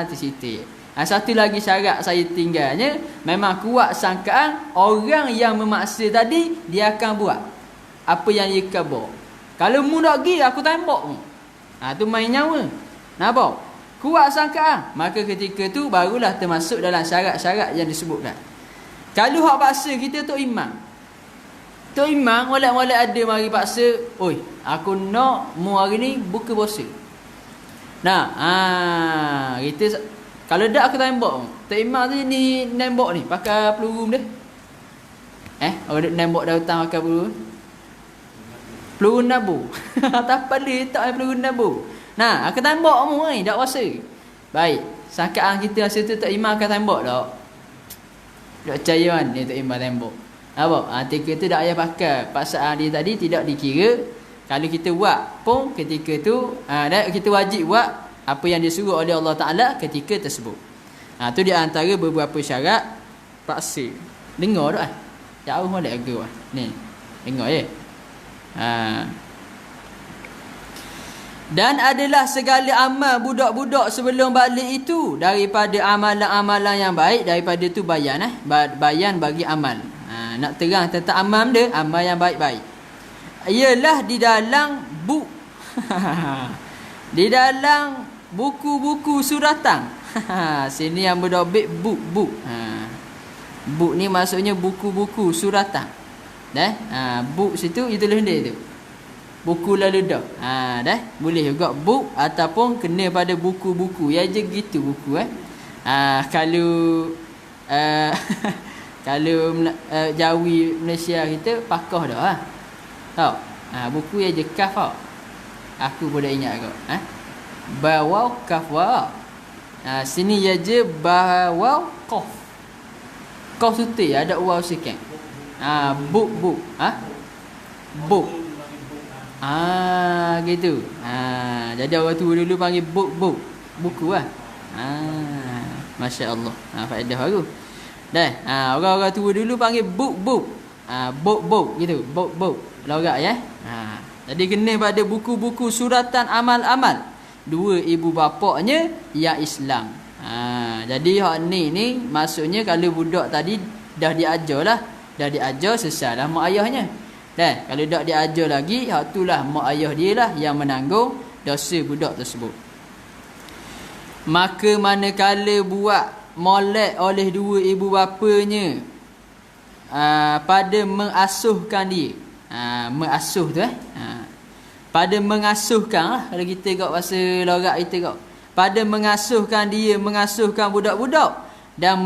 Speaker 3: tu situ. Satu lagi syarat saya tinggalnya, memang kuat sangkaan orang yang memaksa tadi dia akan buat apa yang dia khabar. Kalau mu nak pergi aku tembak mu. Tu main nyawa. Nampak? Kuat sangkaan. Maka ketika tu barulah termasuk dalam syarat-syarat yang disebutkan. Kalau hak paksa kita Tok Imam. Tok Imam molek-molek ada mari paksa, "Oi, aku nak mu hari ni buka puasa." Nah, kita kalau dak aku tembak. Tok Imam tu ni nembak ni pakai peluru dia. Orang nembak dah hutang pakai peluru. Peluru nabu. Tak boleh tak peluru nabu. Nah, aku tembak mu ni dak puasa. Baik, sangkaan kita masa tu Tok Imam akan tembak tak? Tak percaya kan dia Tok Imam tembak. Apa? Ketika tu dak payah pakai paksaan dia tadi tidak dikira. Kalau kita buat pun ketika tu kita wajib buat apa yang disuruh oleh Allah Ta'ala ketika tersebut. Tu di antara beberapa syarat paksa. Dengar tak? Jauh molek aku ni. Dengar ya. Dan adalah segala amal budak-budak sebelum balik itu daripada amalan-amalan yang baik, daripada tu bayan bayan bagi amal. Nak terang tentang amal dia, amal yang baik-baik. Ialah di dalam di dalam buku-buku suratan. Sini yang berdobit buk. Buk ni maksudnya buku-buku suratan. Buk situ itu dia tu. Buku lalu dah. Boleh juga buk ataupun kena pada buku-buku. Ya je gitu buku kalau kalau Jawi Malaysia kita pakah dah tahu. Buku ya je kaf tau. Aku pun dah ingat kau. Bawau kaf wa. Sini ya je bawau qaf. Qaf suti ada waw sikit. Buk. Buk. Gitu. Jadi orang tua dulu panggil buk. Buku lah. Masya Allah. Faedah baru. Orang-orang tua dulu panggil buk. Buk gitu. Buk. Lorak ya. Jadi kena pada buku-buku suratan amal-amal dua ibu bapaknya yang Islam. Jadi hak ni maksudnya kalau budak tadi dah diajar sesalah mak ayahnya. Kalau tak diajar lagi, hak itulah mak ayah dia lah yang menanggung dosa budak tersebut. Maka manakala buat molek oleh dua ibu bapanya pada mengasuhkan dia. Mengasuh tu pada mengasuhkan lah, kalau kita kat bahasa lorak kita kat. Pada mengasuhkan dia, mengasuhkan budak-budak dan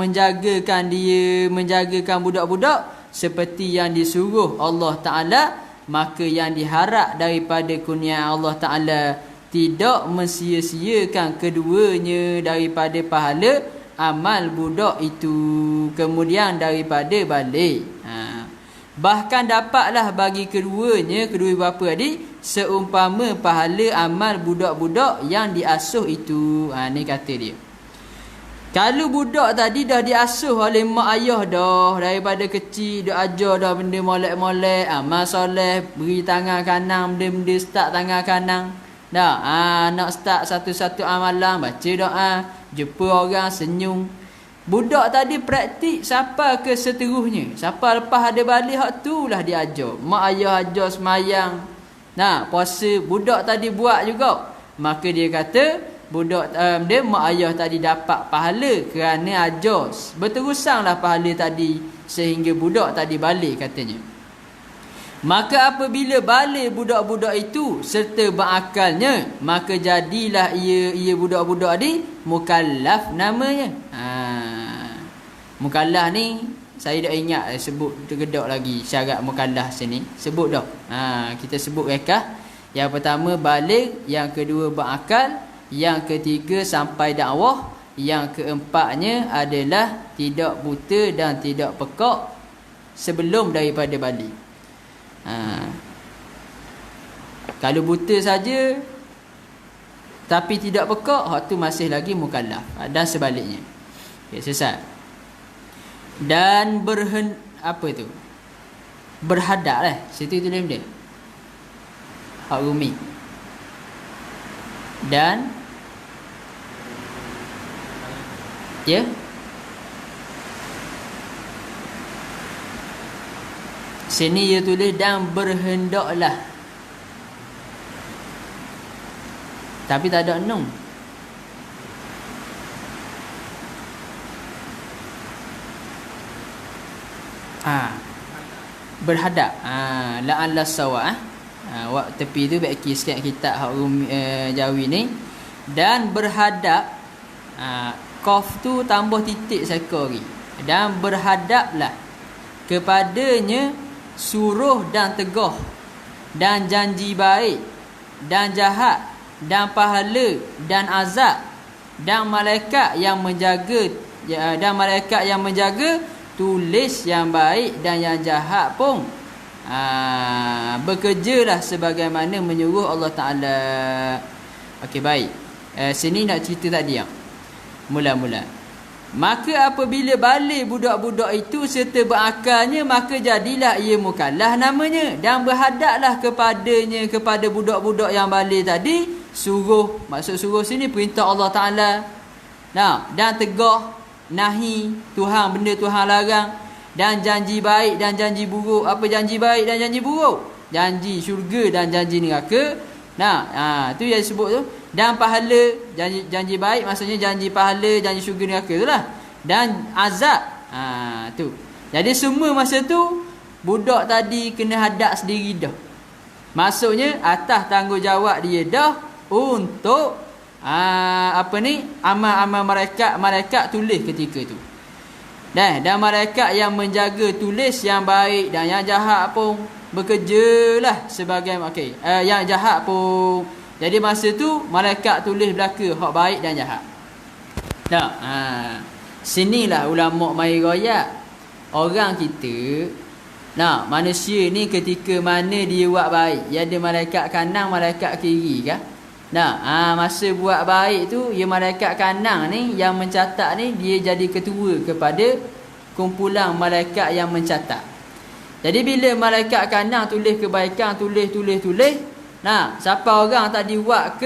Speaker 3: menjagakan budak-budak seperti yang disuruh Allah Ta'ala, maka yang diharap daripada kurnia Allah Ta'ala tidak mensia-siakan keduanya daripada pahala amal budak itu kemudian daripada balik. Bahkan dapatlah bagi kedua bapa tadi seumpama pahala amal budak-budak yang diasuh itu. Ni kata dia. Kalau budak tadi dah diasuh oleh mak ayah dah daripada kecil, dah ajar dah benda molek-molek, amal soleh, beri tangan kanan, benda start tangan kanan. Dah nak start satu-satu amalan, baca doa, jumpa orang senyum. Budak tadi praktik siapa ke seterusnya. Siapa lepas ada balik hak tu lah dia ajar. Mak ayah ajar semayang. Nah, puasa budak tadi buat juga. Maka dia kata budak dia mak ayah tadi dapat pahala kerana ajar. Berterusanglah pahala tadi sehingga budak tadi balik katanya. Maka apabila balik budak-budak itu serta berakalnya, maka jadilah ia budak-budak ni mukallaf namanya. Mukallaf ni saya dah ingat sebut tergedak lagi syarat mukallaf sini. Sebut dah. Kita sebut rekah. Yang pertama balik, yang kedua berakal, yang ketiga sampai dakwah, yang keempatnya adalah tidak buta dan tidak pekak sebelum daripada balik. Kalau buta saja tapi tidak pekak, hak tu masih lagi mukallaf. Dan sebaliknya. Okay, selesai. Dan berhadap lah. Situ tulis dia. Hak rumi. Dan ya. Sini dia tulis dan berhendaklah. Tapi tak ada nun. Berhadap. La'alla sawa. Wak tepi tu baik sikit kitab hak Jawi ni. Dan berhadap. Qaf tu tambah titik sekali. Dan berhadaplah kepadanya suruh dan tegah dan janji baik dan jahat dan pahala dan azab dan malaikat yang menjaga tulis yang baik dan yang jahat pun bekerjalah sebagaimana menyuruh Allah Ta'ala. Okey, baik. Sini nak cerita tadi yang mula-mula. Maka apabila balik budak-budak itu serta berakalnya, maka jadilah ia mukallaf namanya. Dan berhadaplah kepadanya, kepada budak-budak yang balik tadi, suruh, maksud suruh sini perintah Allah Ta'ala. Dan tegah, nahi Tuhan, benda Tuhan larang. Dan janji baik dan janji buruk. Apa janji baik dan janji buruk? Janji syurga dan janji neraka. Tu yang disebut tu. Dan pahala, janji baik maksudnya janji pahala, janji syurga neraka tu lah. Dan azab. Tu. Jadi semua masa tu budak tadi kena hadap sendiri dah. Maksudnya atas tanggungjawab dia dah untuk amal-amal malaikat tulis ketika tu. Dan malaikat yang menjaga tulis yang baik dan yang jahat pun bekerjalah sebagai yang jahat pun. Jadi masa tu malaikat tulis belaka hak baik dan jahat. Sinilah ulama mai royak. Orang kita manusia ni ketika mana dia buat baik, dia ada malaikat kanan, malaikat kiri kan? Masa buat baik tu, ya malaikat kanan ni yang mencatat ni dia jadi ketua kepada kumpulan malaikat yang mencatat. Jadi bila malaikat kanan tulis kebaikan, tulis. Siapa orang tadi buat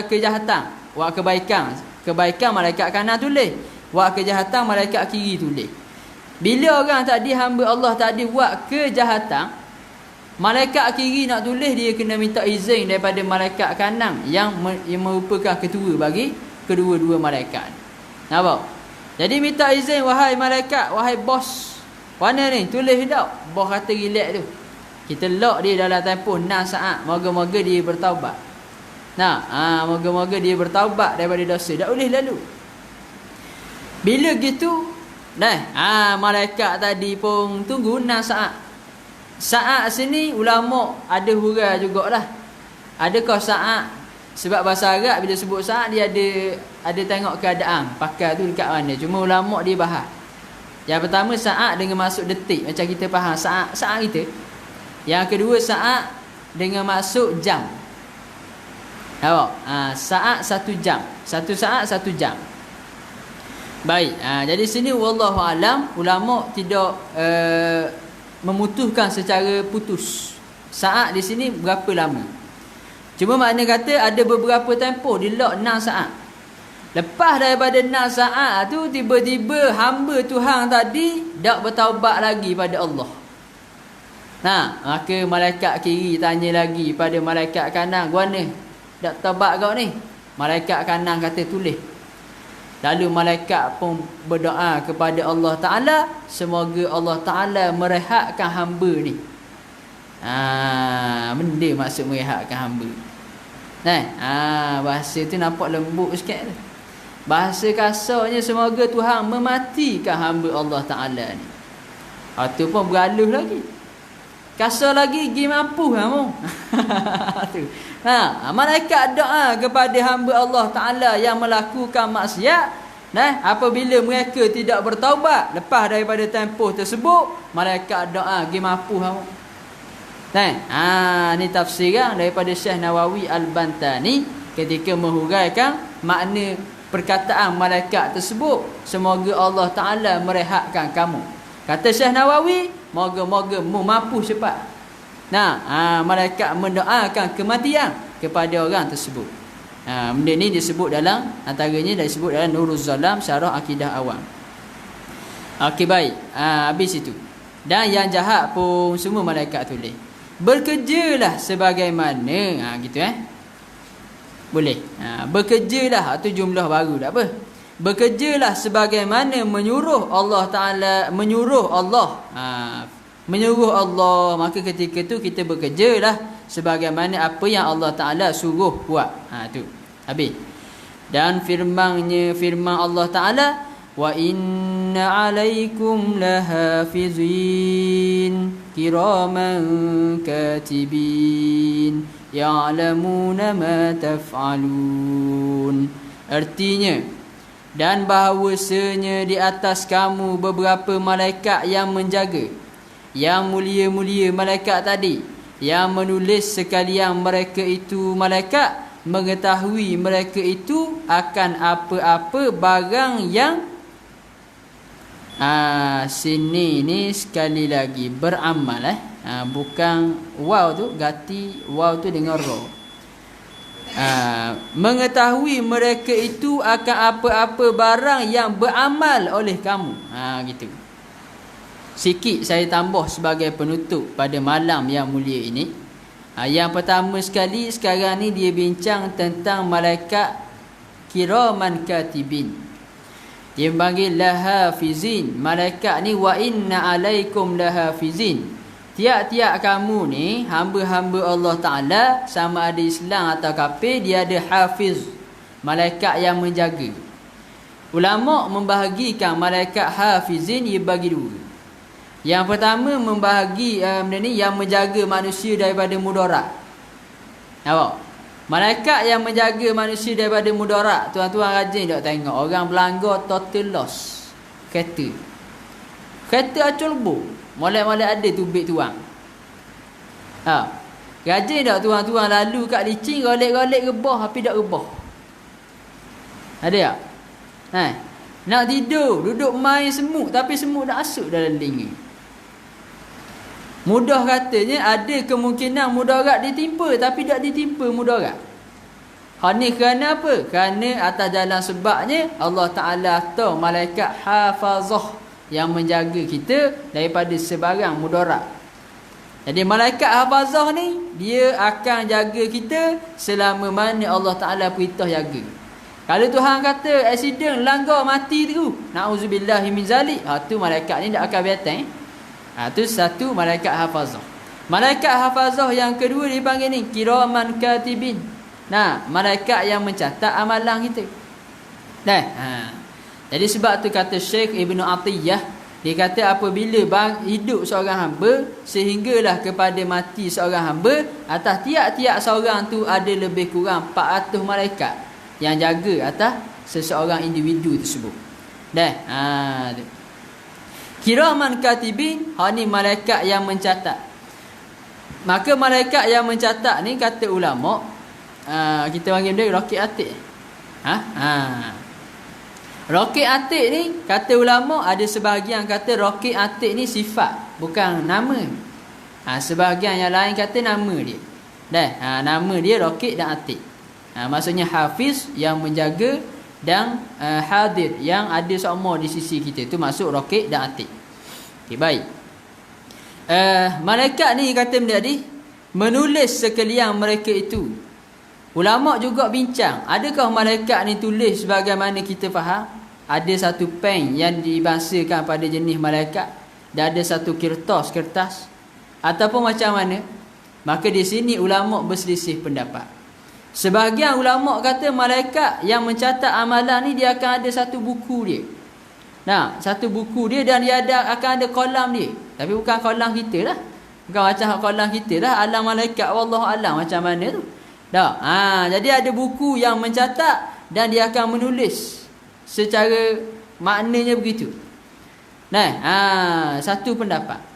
Speaker 3: kejahatan, buat kebaikan malaikat kanan tulis, buat kejahatan malaikat kiri tulis. Bila orang tadi hamba Allah tadi buat kejahatan, malaikat kiri nak tulis, dia kena minta izin daripada malaikat kanan yang merupakan ketua bagi kedua-dua malaikat. Nampak? Jadi minta izin, wahai malaikat, wahai bos, mana ni tulis tak? Bos kata relax tu, kita lock dia dalam tempoh 6 saat. Moga-moga dia bertaubat. Moga-moga dia bertaubat daripada dosa. Tak boleh lalu. Bila gitu, malaikat tadi pun tunggu 6 saat. Saat sini ulama ada hurai jugalah. Adakah saat, sebab bahasa Arab bila sebut saat dia ada tengok keadaan pakai tu dekat mana. Cuma ulama dia bahas. Yang pertama saat dengan maksud detik, macam kita faham saat kita. Yang kedua saat dengan maksud jam. Nampak? Saat 1 jam. 1 saat 1 jam. Baik. Jadi sini wallahu alam, ulama tidak memutuskan secara putus. Saat di sini berapa lama. Cuma makna kata ada beberapa tempoh di lock 6 saat. Lepas daripada 6 saat tu, tiba-tiba hamba Tuhan tadi tak bertaubat lagi pada Allah. Nah, maka malaikat kiri tanya lagi pada malaikat kanan, "Guana tak taubat kau ni?" Malaikat kanan kata, "Tulis." Lalu malaikat pun berdoa kepada Allah Ta'ala, semoga Allah Ta'ala merehatkan hamba ni. Benda maksud merehatkan hamba. Bahasa tu nampak lembut sikit tu. Bahasa kasarnya, semoga Tuhan mematikan hamba Allah Ta'ala ni. Tu pun beralus lagi. Kasar lagi, pergi mampu kamu. Malaikat doa kepada hamba Allah Ta'ala yang melakukan maksiat. Apabila mereka tidak bertaubat lepas daripada tempoh tersebut, malaikat doa, pergi mampu kamu. Ni tafsiran daripada Syekh Nawawi Al-Bantani ketika menghuraikan makna perkataan malaikat tersebut, semoga Allah Ta'ala merehatkan kamu. Kata Syekh Nawawi, moga-moga mu mampu cepat. Malaikat mendoakan kematian kepada orang tersebut. Benda ni disebut dalam, antaranya disebut dalam Nurul Zalam Syarah Akidah Awam. Okey, baik. Habis itu. Dan yang jahat pun semua malaikat tulis. Bekerjalah sebagaimana, gitu boleh. Bekerjalah, tu jumlah baru tak apa. Bekerjalah sebagaimana menyuruh Allah Ta'ala, menyuruh Allah, maka ketika tu kita bekerjalah sebagaimana apa yang Allah Ta'ala suruh buat. Tu habis. Dan firman Allah Ta'ala, wa inna alaikum lahafizin kiraman katibin ya'lamuna ma taf'alun. Artinya, dan bahawasanya di atas kamu beberapa malaikat yang menjaga, yang mulia-mulia malaikat tadi, yang menulis sekalian mereka itu malaikat mengetahui mereka itu akan apa-apa barang yang sini ni sekali lagi beramal bukan waw tu ganti waw tu dengan ra. Mengetahui mereka itu akan apa-apa barang yang beramal oleh kamu. Gitu. Sikit saya tambah sebagai penutup pada malam yang mulia ini. Yang pertama sekali, sekarang ni dia bincang tentang malaikat kiraman katibin. Dia panggil lahafizin. Malaikat ni wa inna alaikum lahafizin. Tiap-tiap kamu ni hamba-hamba Allah Ta'ala, sama ada Islam atau kafir, dia ada hafiz, malaikat yang menjaga. Ulama membahagikan malaikat hafizin ia bagi dua. Yang pertama membahagi benda ni yang menjaga manusia daripada mudarat. Nampak? Malaikat yang menjaga manusia daripada mudarat. Tuan-tuan rajin tak tengok orang berlanggar total loss kereta acul bu, molek-molek ada tubik tuang. Rajin tak tuan-tuan lalu kat licin, golek-golek rebah tapi tak rebah? Ada tak? Nak tidur, duduk main semut tapi semut dah asuk dalam telinga. Mudah katanya ada kemungkinan mudarat ditimpa tapi tak ditimpa mudarat. Ni kerana apa? Kerana atas jalan sebabnya Allah Ta'ala atau malaikat hafazah yang menjaga kita daripada sebarang mudarat. Jadi malaikat hafazah ni dia akan jaga kita selama mana Allah Ta'ala perintah jaga. Kalau Tuhan kata aksiden langgar mati tu, na'udzubillahi min zalik, tu malaikat ni tak akan biatan. Tu satu malaikat hafazah. Malaikat hafazah yang kedua dipanggil ni kiraman katibin. Malaikat yang mencatat amalan kita. Jadi sebab tu kata Syekh Ibn Atiyah, dia kata apabila hidup seorang hamba sehinggalah kepada mati seorang hamba, atas tiap-tiap seorang tu ada lebih kurang 400 malaikat yang jaga atas seseorang individu tersebut. Kiraman katibin, ni malaikat yang mencatat. Maka malaikat yang mencatat ni kata ulama, kita panggil dia raqib atid. Raqib atid ni kata ulama ada sebahagian kata raqib atid ni sifat, bukan nama. Sebahagian yang lain kata nama dia. Nama dia raqib dan atid. Maksudnya hafiz yang menjaga dan hadir yang ada semua di sisi kita. Itu maksud raqib dan atid. Okey, baik. Malaikat ni kata tadi menulis sekalian mereka itu. Ulama juga bincang, adakah malaikat ni tulis sebagaimana kita faham? Ada satu pen yang dibangsakan pada jenis malaikat dan ada satu kertas ataupun macam mana? Maka di sini ulama berselisih pendapat. Sebahagian ulama kata malaikat yang mencatat amalan ni dia akan ada satu buku dia. Nah, satu buku dia dan dia akan ada kolam dia. Tapi bukan kolam kita lah. Bukan macam kolam kita lah, alam malaikat wallahu alam macam mana tu. Dah. Jadi ada buku yang mencatat dan dia akan menulis secara maknanya begitu. Nah, satu pendapat.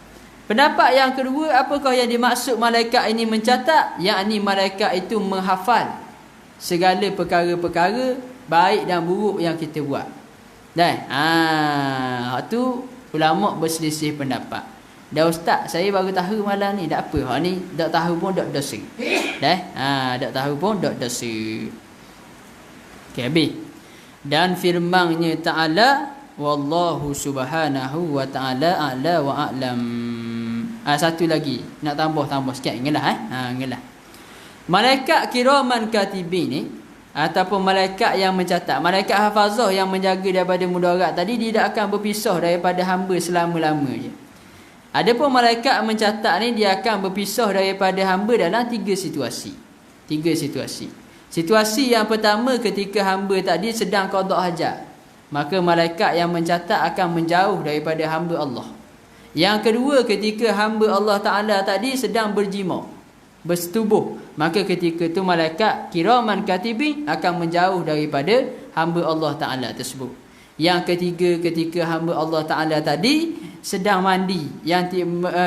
Speaker 3: Pendapat yang kedua, apakah yang dimaksud malaikat ini mencatat? Yakni malaikat itu menghafal segala perkara-perkara baik dan buruk yang kita buat. Tu ulama berselisih pendapat. Dah ustaz, saya baru tahu malam ni. Tak apa, hak ni tak tahu pun tak dosa. Tak tahu pun tak dosa. Okey, habis. Dan firman-Nya Ta'ala, wallahu subhanahu wa ta'ala a'la wa a'lam. Satu lagi nak tambah sikit, ingatlah ingatlah. Malaikat kiraman katibin ni ataupun malaikat yang mencatat, malaikat hafazah yang menjaga daripada mudarat tadi, dia tidak akan berpisah daripada hamba selama-lamanya. Adapun malaikat mencatat ni dia akan berpisah daripada hamba dalam tiga situasi. Situasi yang pertama, ketika hamba tadi sedang qada hajat, maka malaikat yang mencatat akan menjauh daripada hamba Allah. Yang kedua, ketika hamba Allah Ta'ala tadi sedang berjima, bersetubuh, maka ketika itu malaikat kiraman katibin akan menjauh daripada hamba Allah Ta'ala tersebut. Yang ketiga, ketika hamba Allah Ta'ala tadi sedang mandi yang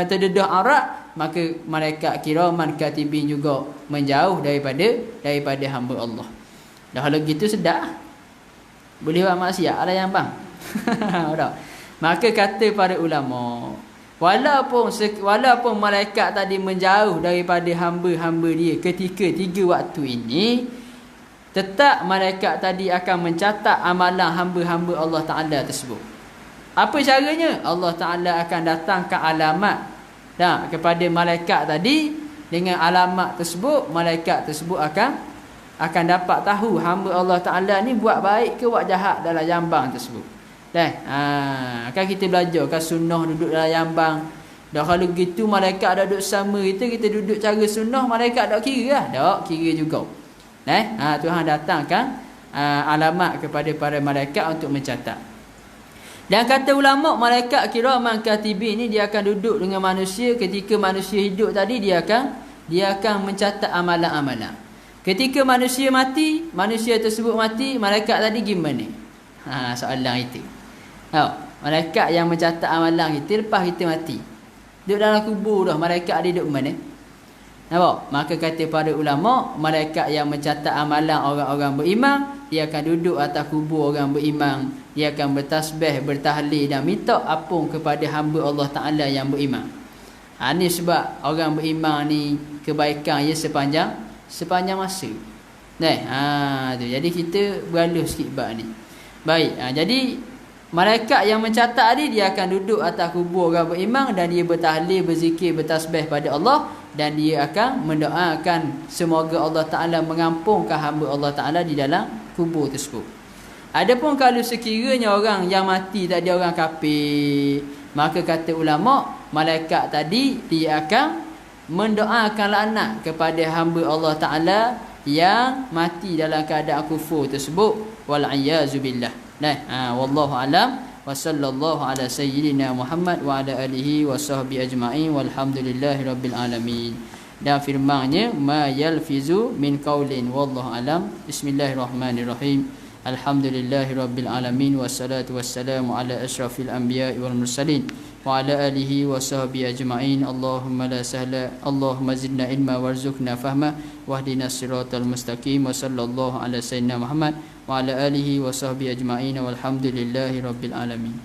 Speaker 3: terdedah arak, maka malaikat kiraman katibin juga menjauh daripada hamba Allah. Dah kalau gitu sedap, boleh buat maksiat ada yang bang. Maka kata para ulama, walaupun malaikat tadi menjauh daripada hamba-hamba dia ketika 3 waktu ini, tetap malaikat tadi akan mencatat amalan hamba-hamba Allah Ta'ala tersebut. Apa caranya? Allah Ta'ala akan datangkan alamat kepada malaikat tadi. Dengan alamat tersebut, malaikat tersebut akan dapat tahu hamba Allah Ta'ala ni buat baik ke buat jahat dalam jambang tersebut. Kan kita belajar kan sunnah duduk dalam jambang. Dah kalau gitu malaikat ada duduk sama kita duduk cara sunnah, malaikat tak kira lah. Tak kira juga. Tuhan datangkan alamat kepada para malaikat untuk mencatat. Dan kata ulama, malaikat kiraman katibin ni dia akan duduk dengan manusia ketika manusia hidup tadi, dia akan mencatat amalan-amalan. Ketika manusia mati, manusia tersebut mati, malaikat tadi gimana? Soalan itu. Malaikat yang mencatat amalan kita lepas kita mati, duduk dalam kubur dah, malaikat dia duduk mana? Nampak? Maka kata para ulama, malaikat yang mencatat amalan orang-orang beriman, dia akan duduk atas kubur orang beriman. Dia akan bertasbih, bertahlil dan minta ampun kepada hamba Allah Ta'ala yang beriman. Ini sebab orang beriman ni kebaikan dia sepanjang masa. Jadi kita beralih sikit bab ni. Baik, jadi malaikat yang mencatat ni dia akan duduk atas kubur orang beriman dan dia bertahlil, berzikir, bertasbih pada Allah, dan dia akan mendoakan semoga Allah Ta'ala mengampunkan hamba Allah Ta'ala di dalam kubur tersebut. Adapun kalau sekiranya orang yang mati tadi orang kafir, maka kata ulama, malaikat tadi dia akan mendoakan laknat kepada hamba Allah Ta'ala yang mati dalam keadaan kufur tersebut. Wal'iyazubillah. Wallahu alam. Wa sallallahu ala sayyidina Muhammad wa ala alihi wa sahbihi ajma'in walhamdulillahi rabbil alamin. Dan firman-Nya, ma yalfizu min qaulin wallahu alam. Bismillahirrahmanirrahim. Alhamdulillahi rabbil alamin wassalatu wassalamu ala asyrafil anbiya'i wal mursalin wa ala alihi wa sahbihi ajma'in. Allahumma la sahla, Allahumma zidna ilma warzuqna fahma wahdina siratal mustaqim. Wa sallallahu ala sayyidina Muhammad wa ala alihi wa sahbihi ajma'in walhamdulillahi rabbil alamin.